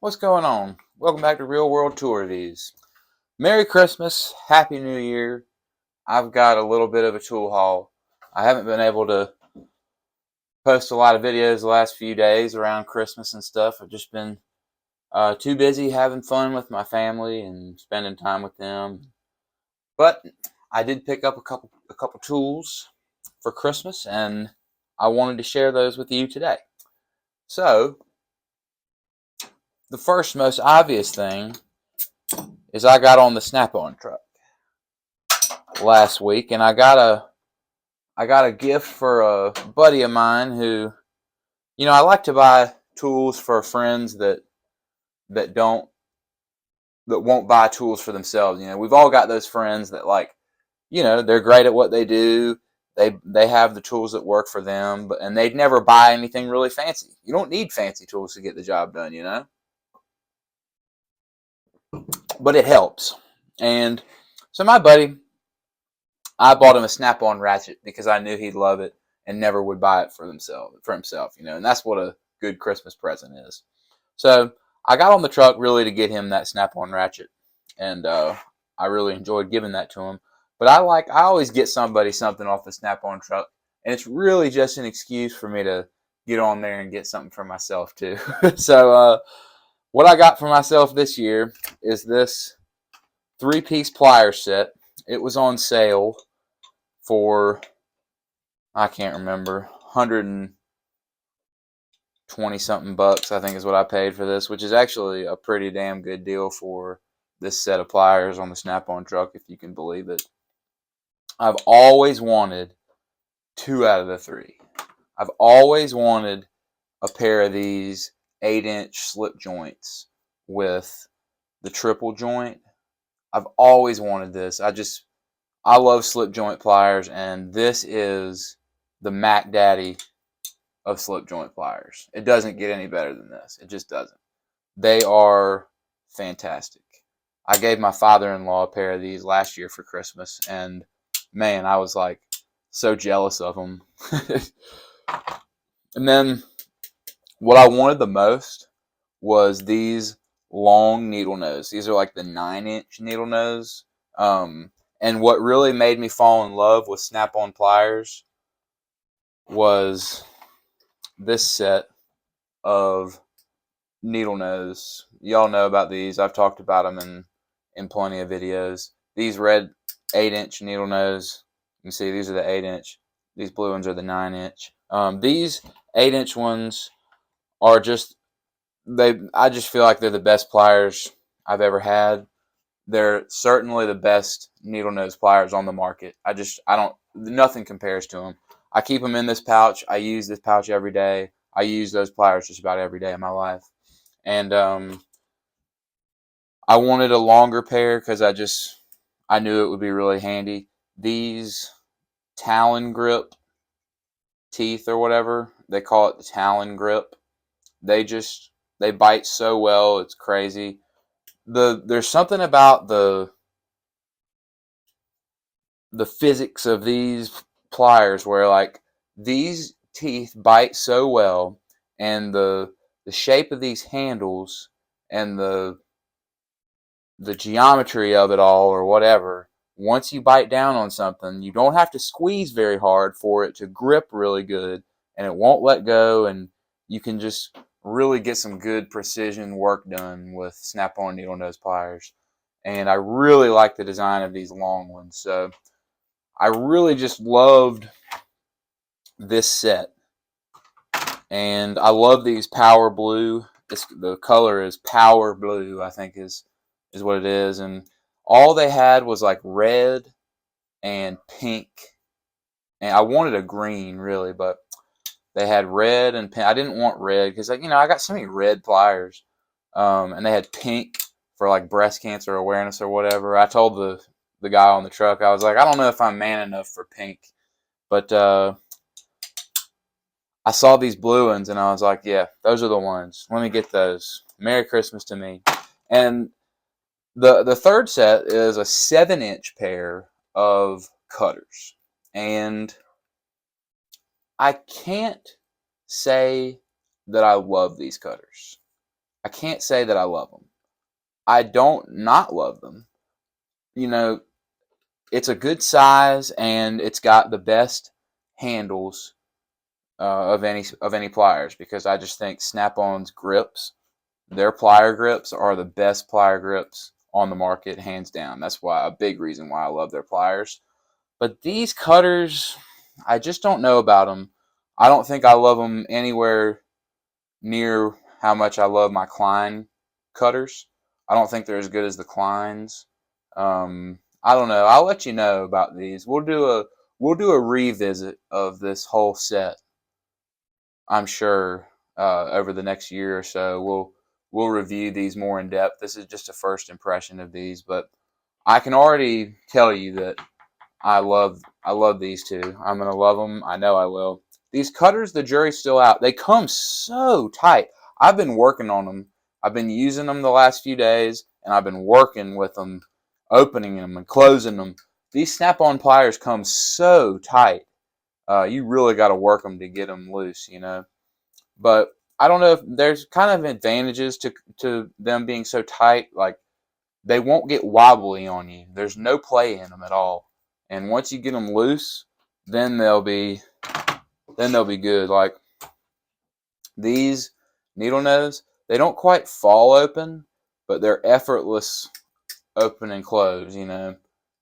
What's going on? Welcome back to Real World Tour Reviews. Merry Christmas, Happy New Year. I've got a little bit of a tool haul. I haven't been able to post a lot of videos the last few days around Christmas and stuff. I've just been too busy having fun with my family and spending time with them. But I did pick up a couple tools for Christmas, and I wanted to share those with you today. So, the first most obvious thing is I got on the Snap-on truck last week, and I got a gift for a buddy of mine who, I like to buy tools for friends that don't that won't buy tools for themselves. We've all got those friends that they're great at what they do. They have the tools that work for them, and they'd never buy anything really fancy. You don't need fancy tools to get the job done. But it helps. And so my buddy, I bought him a Snap-on ratchet because I knew he'd love it and never would buy it for himself. And that's what a good Christmas present is. So I got on the truck really to get him that Snap-on ratchet, and I really enjoyed giving that to him. But I always get somebody something off the Snap-on truck, and it's really just an excuse for me to get on there and get something for myself too. So what I got for myself this year is this 3-piece pliers set. It was on sale for, I can't remember, 120 something bucks, I think is what I paid for this, which is actually a pretty damn good deal for this set of pliers on the Snap-on truck, if you can believe it. I've always wanted 2 out of the 3. I've always wanted a pair of these 8-inch slip joints with the triple joint. I've always wanted this. I love slip joint pliers, and this is the Mac Daddy of slip joint pliers. It doesn't get any better than this. It just doesn't. They are fantastic. I gave my father-in-law a pair of these last year for Christmas, and man, I was like so jealous of them. And then what I wanted the most was these long needle nose. These are like the 9-inch needle nose. And what really made me fall in love with Snap-on pliers was this set of needle nose. Y'all know about these. I've talked about them in plenty of videos. These red 8-inch needle nose. You can see these are the 8-inch. These blue ones are the 9-inch. These 8-inch ones are I just feel like they're the best pliers I've ever had. They're certainly the best needle nose pliers on the market. Nothing compares to them. I keep them in this pouch. I use this pouch every day. I use those pliers just about every day of my life. And I wanted a longer pair because I knew it would be really handy. These Talon grip teeth or whatever, they call it the Talon grip. They bite so well, it's crazy. There's something about the physics of these pliers where like these teeth bite so well, and the shape of these handles and the geometry of it all or whatever, once you bite down on something, you don't have to squeeze very hard for it to grip really good, and it won't let go, and you can just really get some good precision work done with Snap-on needle nose pliers. And I really like the design of these long ones, so I really just loved this set. And I love these Power Blue. The color is Power Blue, I think is what it is. And all they had was like red and pink. And I wanted a green, really, but they had red and pink. I didn't want red because, I got so many red pliers. And they had pink for like breast cancer awareness or whatever. I told the guy on the truck, I was like, I don't know if I'm man enough for pink. But I saw these blue ones, and I was like, yeah, those are the ones. Let me get those. Merry Christmas to me. And the third set is a 7-inch pair of cutters. And I can't say that I love these cutters. I can't say that I love them. I don't not love them. You know, it's a good size and it's got the best handles of any pliers, because I just think Snap-on's grips, their plier grips, are the best plier grips on the market, hands down. That's why, a big reason why I love their pliers. But these cutters, I just don't know about them. I don't think I love them anywhere near how much I love my Klein cutters. I don't think they're as good as the Kleins. I don't know. I'll let you know about these. We'll do a revisit of this whole set, I'm sure, over the next year or so. We'll review these more in depth. This is just a first impression of these, but I can already tell you that I love these two. I'm gonna love them. I know I will. These cutters, the jury's still out. They come so tight. I've been working on them. I've been using them the last few days, and I've been working with them, opening them and closing them. These Snap-on pliers come so tight. You really got to work them to get them loose, you know. But I don't know if there's kind of advantages to them being so tight. Like, they won't get wobbly on you. There's no play in them at all. And once you get them loose, then they'll be good. Like these needle nose, they don't quite fall open, but they're effortless open and close. You know,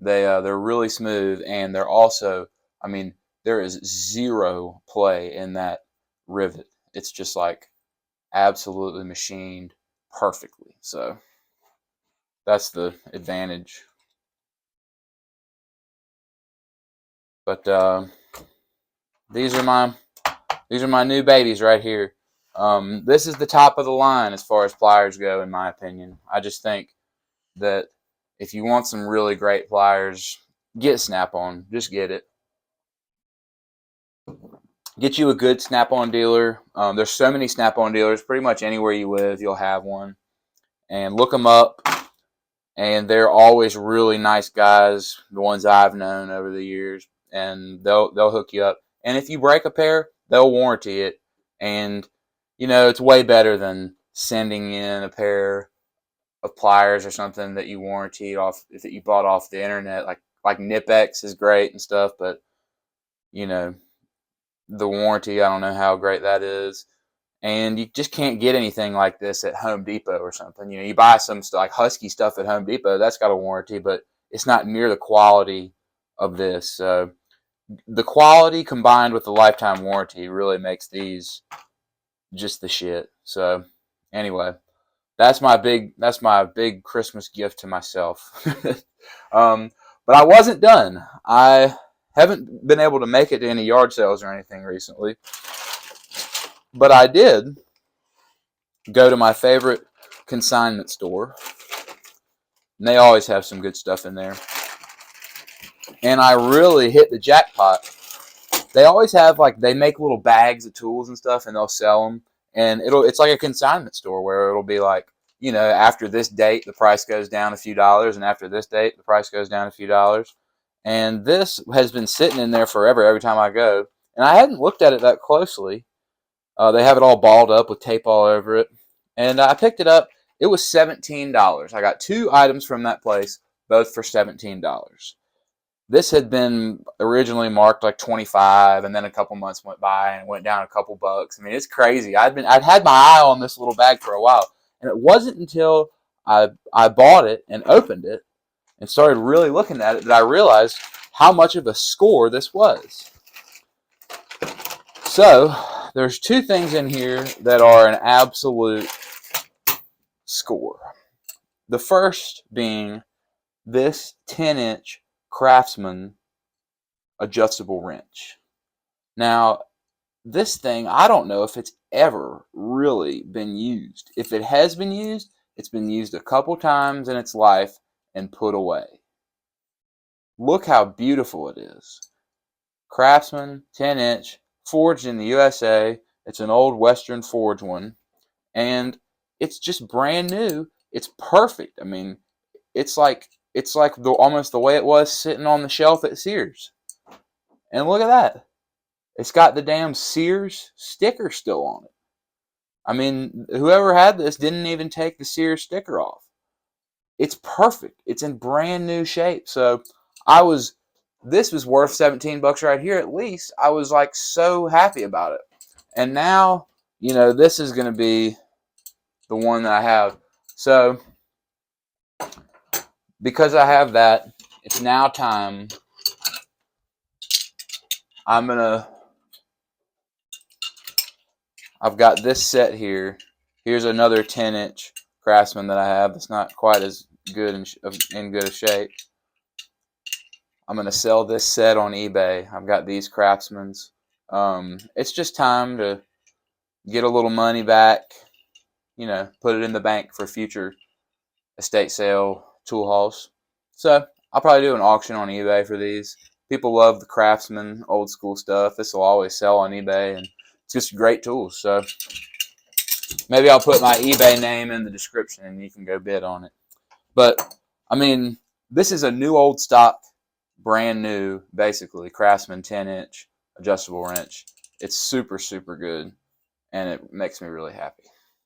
they're really smooth, and they're also, I mean, there is zero play in that rivet. It's just like absolutely machined perfectly. So that's the advantage. But these are my new babies right here. This is the top of the line as far as pliers go, in my opinion. I just think that if you want some really great pliers, get Snap-on. Just get it. Get you a good Snap-on dealer. There's so many Snap-on dealers. Pretty much anywhere you live, you'll have one. And look them up. And they're always really nice guys, the ones I've known over the years. And they'll hook you up. And if you break a pair, they'll warranty it. And, you know, it's way better than sending in a pair of pliers or something that you warranted off, that you bought off the internet. Like Nipex is great and stuff, but, you know, the warranty, I don't know how great that is. And you just can't get anything like this at Home Depot or something. You know, you buy some like Husky stuff at Home Depot, that's got a warranty, but it's not near the quality of this. So the quality combined with the lifetime warranty really makes these just the shit. So anyway, that's my big Christmas gift to myself. But I wasn't done. I haven't been able to make it to any yard sales or anything recently. But I did go to my favorite consignment store. And they always have some good stuff in there. And I really hit the jackpot. They always have, like, they make little bags of tools and stuff, and they'll sell them. And it's like a consignment store where it'll be like, you know, after this date, the price goes down a few dollars, and after this date, the price goes down a few dollars. And this has been sitting in there forever every time I go. And I hadn't looked at it that closely. They have it all balled up with tape all over it. And I picked it up. It was $17. I got 2 items from that place, both for $17. This had been originally marked like 25, and then a couple months went by and it went down a couple bucks. I mean, it's crazy. I'd had my eye on this little bag for a while, and it wasn't until I bought it and opened it and started really looking at it that I realized how much of a score this was. So there's 2 things in here that are an absolute score. The first being this 10-inch Craftsman adjustable wrench. Now, this thing, I don't know if it's ever really been used. If it has been used, it's been used a couple times in its life and put away. Look how beautiful it is. Craftsman, 10-inch, forged in the USA. It's an old Western forge one. And it's just brand new. It's perfect. I mean, it's like almost the way it was sitting on the shelf at Sears. And look at that. It's got the damn Sears sticker still on it. I mean, whoever had this didn't even take the Sears sticker off. It's perfect. It's in brand new shape. So I was, this was worth 17 bucks right here at least. I was like so happy about it. And now, this is going to be the one that I have. So because I have that, it's now time. I've got this set here. Here's another 10-inch Craftsman that I have that's not quite as good in good a shape. I'm going to sell this set on eBay. I've got these Craftsmans. It's just time to get a little money back, put it in the bank for future estate sale tool hauls. So I'll probably do an auction on eBay for these. People love the Craftsman old school stuff. This will always sell on eBay, and it's just great tools. So maybe I'll put my eBay name in the description and you can go bid on it. But, I mean, this is a new old stock, brand new, basically, Craftsman 10-inch adjustable wrench. It's super, super good, and it makes me really happy.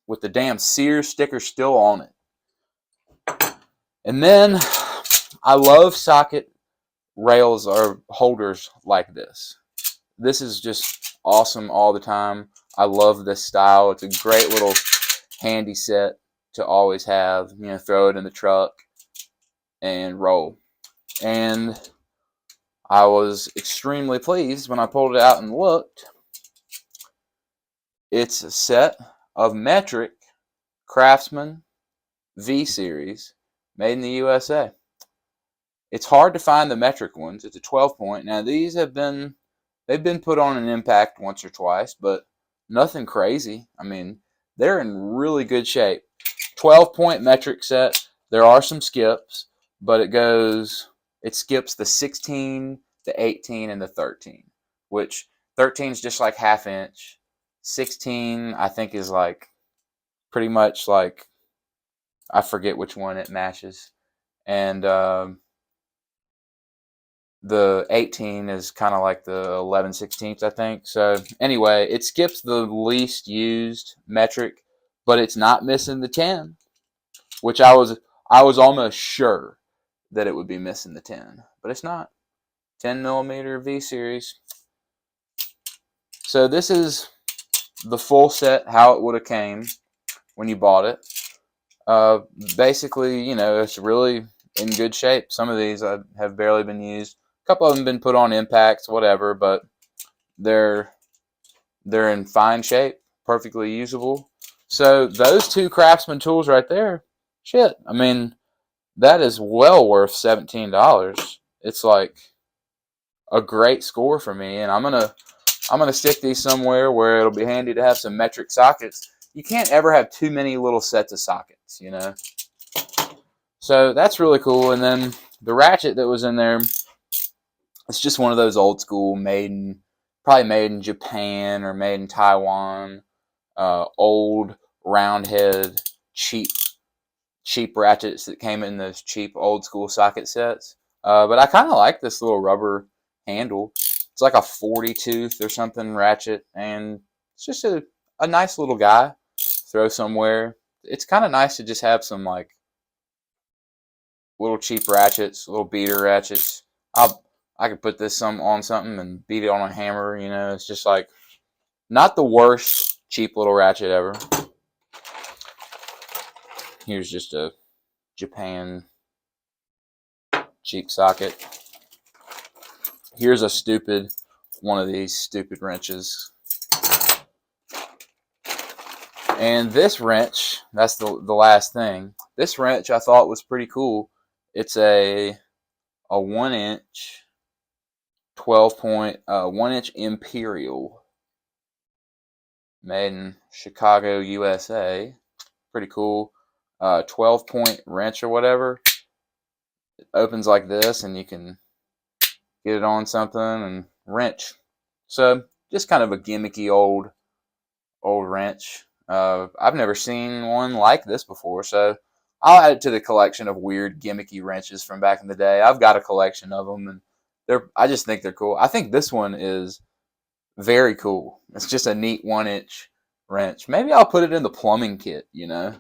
With the damn Sears sticker still on it. And then, I love socket rails or holders like this. This is just awesome all the time. I love this style. It's a great little handy set to always have. Throw it in the truck and roll. And I was extremely pleased when I pulled it out and looked. It's a set of metric Craftsman V series made in the USA. It's hard to find the metric ones. It's a 12-point. Now they've been put on an impact once or twice, but nothing crazy. I mean, they're in really good shape. 12-point metric set. There are some skips, but it skips the 16, the 18, and the 13, which 13 is just like half inch. 16, I think, is like pretty much like, I forget which one it matches. And the 18 is kind of like the 11/16, I think. So anyway, it skips the least used metric, but it's not missing the 10, which I was almost sure that it would be missing the 10, but it's not. 10 millimeter V series. So this is the full set, how it would have came when you bought it. Basically, it's really in good shape. Some of these have barely been used. A couple of them have been put on impacts, whatever, but they're in fine shape, perfectly usable. So those two Craftsman tools right there, shit, I mean, that is well worth $17. It's like a great score for me, and I'm gonna stick these somewhere where it'll be handy to have some metric sockets. You can't ever have too many little sets of sockets, So that's really cool. And then the ratchet that was in there, it's just one of those old school probably made in Japan or made in Taiwan, old round head, cheap ratchets that came in those cheap old school socket sets. But I kind of like this little rubber handle. It's like a 40 tooth or something ratchet, and it's just a nice little guy. Throw somewhere. It's kind of nice to just have some like little cheap ratchets, little beater ratchets. I could put this on something and beat it on a hammer. It's just like not the worst cheap little ratchet ever. Here's just a Japan cheap socket. Here's one of these stupid wrenches. And this wrench, that's the last thing. This wrench I thought was pretty cool. It's a 1-inch 12-point 1-inch Imperial made in Chicago, USA. Pretty cool. 12-point wrench or whatever. It opens like this, and you can get it on something and wrench. So just kind of a gimmicky old wrench. I've never seen one like this before, so I'll add it to the collection of weird gimmicky wrenches from back in the day. I've got a collection of them, and I just think they're cool. I think this one is very cool. It's just a neat 1-inch wrench. Maybe I'll put it in the plumbing kit, you know.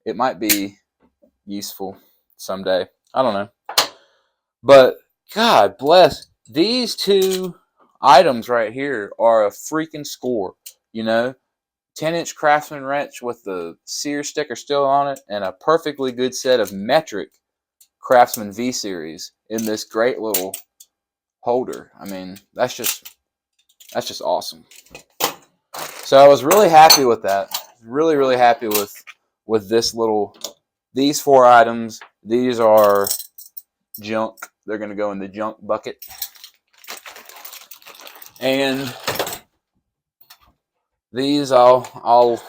It might be useful someday. I don't know. But God bless, these two items right here are a freaking score, you know. 10-inch Craftsman wrench with the Sears sticker still on it, and a perfectly good set of metric Craftsman V series in this great little holder. I mean, that's just awesome. So I was really happy with that. Really, really happy with these 4 items. These are junk. They're gonna go in the junk bucket, and these I'll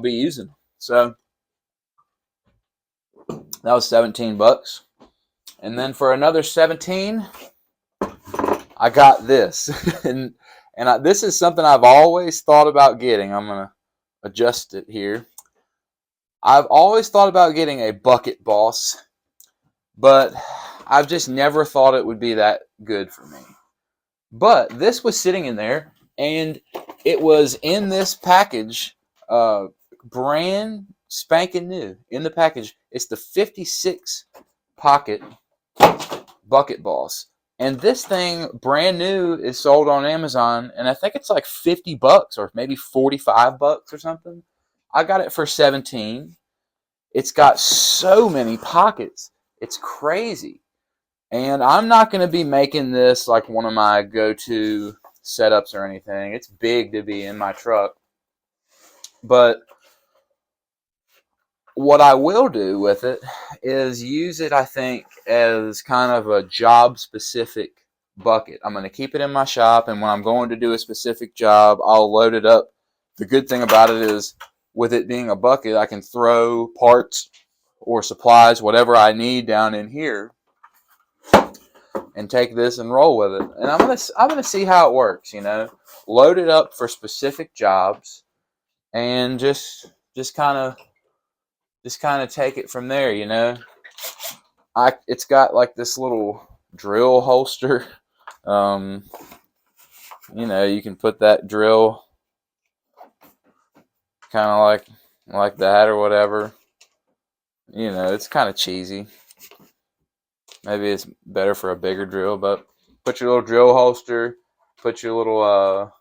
be using. So that was $17, and then for another 17, I got this, and this is something I've always thought about getting. I'm gonna adjust it here. I've always thought about getting a bucket boss, but I've just never thought it would be that good for me. But this was sitting in there, and it was in this package, brand spanking new in the package. It's the 56 pocket bucket boss. And this thing, brand new, is sold on Amazon, and I think it's like $50 or maybe $45 or something. I got it for 17. It's got so many pockets. It's crazy. And I'm not going to be making this like one of my go-to setups or anything. It's big to be in my truck. But what I will do with it is use it, I think, as kind of a job-specific bucket. I'm going to keep it in my shop, and when I'm going to do a specific job, I'll load it up. The good thing about it is, with it being a bucket, I can throw parts or supplies, whatever I need, down in here, and take this and roll with it. And I'm gonna see how it works, you know. Load it up for specific jobs, and just kind of take it from there, you know. It's got like this little drill holster. You know, you can put that drill kind of like that or whatever. You know, it's kind of cheesy. Maybe it's better for a bigger drill, but put your little drill holster, put your little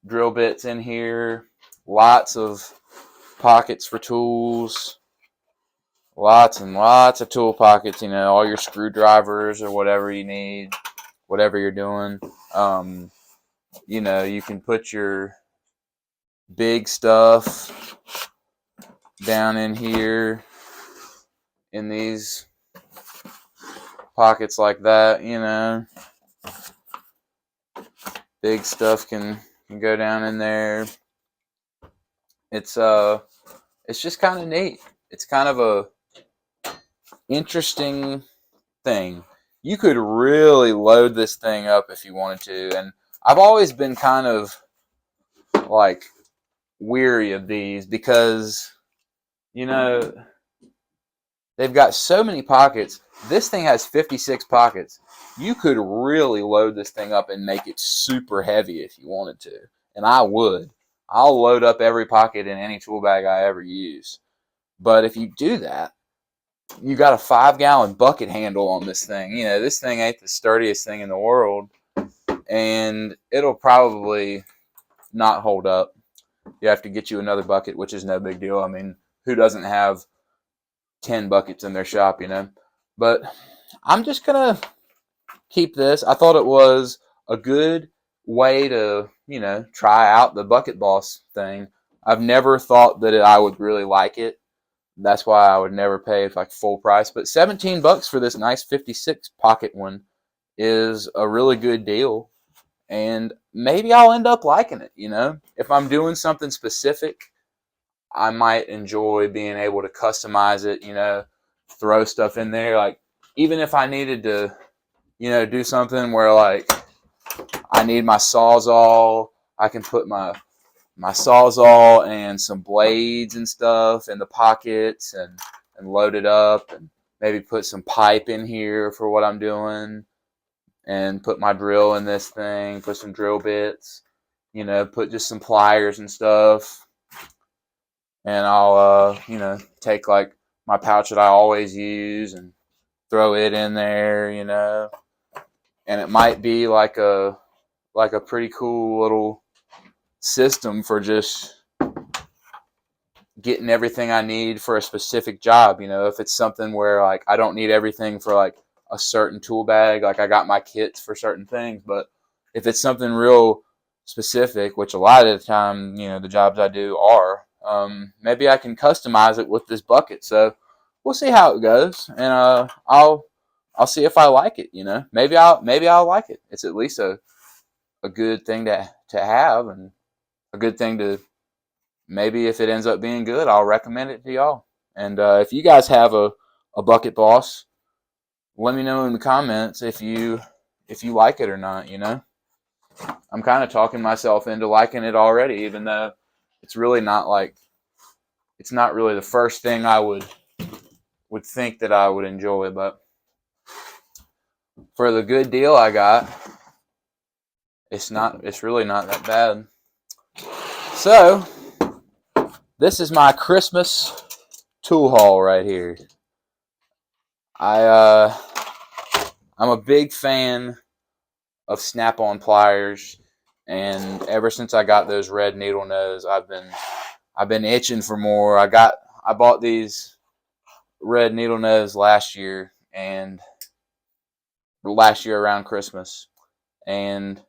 drill bits in here. Lots of pockets for tools. Lots and lots of tool pockets, you know, all your screwdrivers or whatever you need, whatever you're doing. You know, you can put your big stuff down in here in these pockets like that, you know. Big stuff can go down in there. It's just kind of neat. It's kind of a interesting thing. You could really load this thing up if you wanted to, and I've always been kind of like weary of these because, you know, they've got so many pockets. This thing has 56 pockets. You could really load this thing up and make it super heavy if you wanted to, and I would. I'll load up every pocket in any tool bag I ever use. But if you do that, you got a 5-gallon bucket handle on this thing. You know, this thing ain't the sturdiest thing in the world, and it'll probably not hold up. You have to get you another bucket, which is no big deal. I mean, who doesn't have 10 buckets in their shop, you know? But I'm just going to keep this. I thought it was a good way to, you know, try out the Bucket Boss thing. I've never thought that I would really like it. That's why I would never pay like full price. But $17 for this nice 56 pocket one is a really good deal. And maybe I'll end up liking it, you know. If I'm doing something specific, I might enjoy being able to customize it, you know, throw stuff in there. Like, even if I needed to, you know, do something where, like, I need my Sawzall, I can put my Sawzall and some blades and stuff in the pockets and load it up, and maybe put some pipe in here for what I'm doing, and put my drill in this thing, put some drill bits. you know, put just some pliers and stuff, and I'll, you know, take like my pouch that I always use and throw it in there, you know, and it might be like a pretty cool little system for just getting everything I need for a specific job. You know, if it's something where like I don't need everything for like a certain tool bag, like I got my kits for certain things, but if it's something real specific, which a lot of the time, you know, the jobs I do are, maybe I can customize it with this bucket. So we'll see how it goes, and I'll see if I like it. You know, maybe I'll like it. It's at least a good thing to have, and a good thing to, maybe if it ends up being good, I'll recommend it to y'all. And if you guys have a bucket boss, let me know in the comments if you like it or not. You know, I'm kind of talking myself into liking it already, even though it's really not like, it's not really the first thing I would think that I would enjoy. But for the good deal I got, it's really not that bad. So this is my Christmas tool haul right here. I I'm a big fan of snap-on pliers, and ever since I got those red needle nose, I've been itching for more. I bought these red needle nose last year around Christmas, and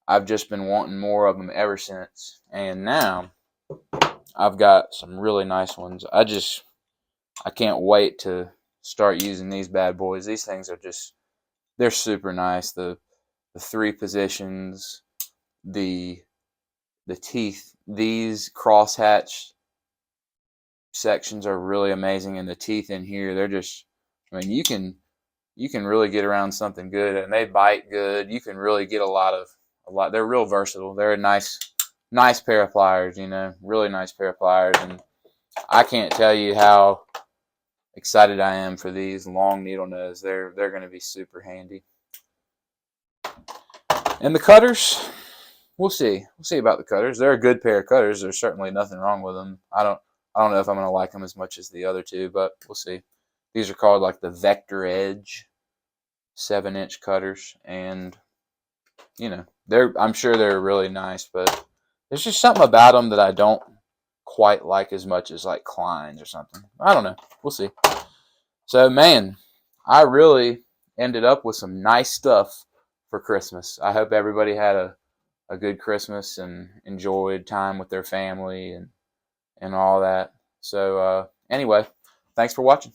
I've just been wanting more of them ever since. And now I've got some really nice ones. I can't wait to start using these bad boys. These things are just, they're super nice. The three positions, the teeth, these crosshatch sections are really amazing, and the teeth in here, they're just, I mean, you can really get around something good, and they bite good. You can really get a lot. They're real versatile. They're a nice pair of pliers, you know, really nice pair of pliers, and I can't tell you how excited I am for these long needle nose. They're going to be super handy. And the cutters, we'll see. We'll see about the cutters. They're a good pair of cutters. There's certainly nothing wrong with them. I don't know if I'm going to like them as much as the other two, but we'll see. These are called like the Vector Edge 7-inch cutters, and you know, I'm sure they're really nice, but there's just something about them that I don't quite like as much as like Klein's or something. I don't know. We'll see. So man, I really ended up with some nice stuff for Christmas. I hope everybody had a good Christmas and enjoyed time with their family and all that. So anyway, thanks for watching.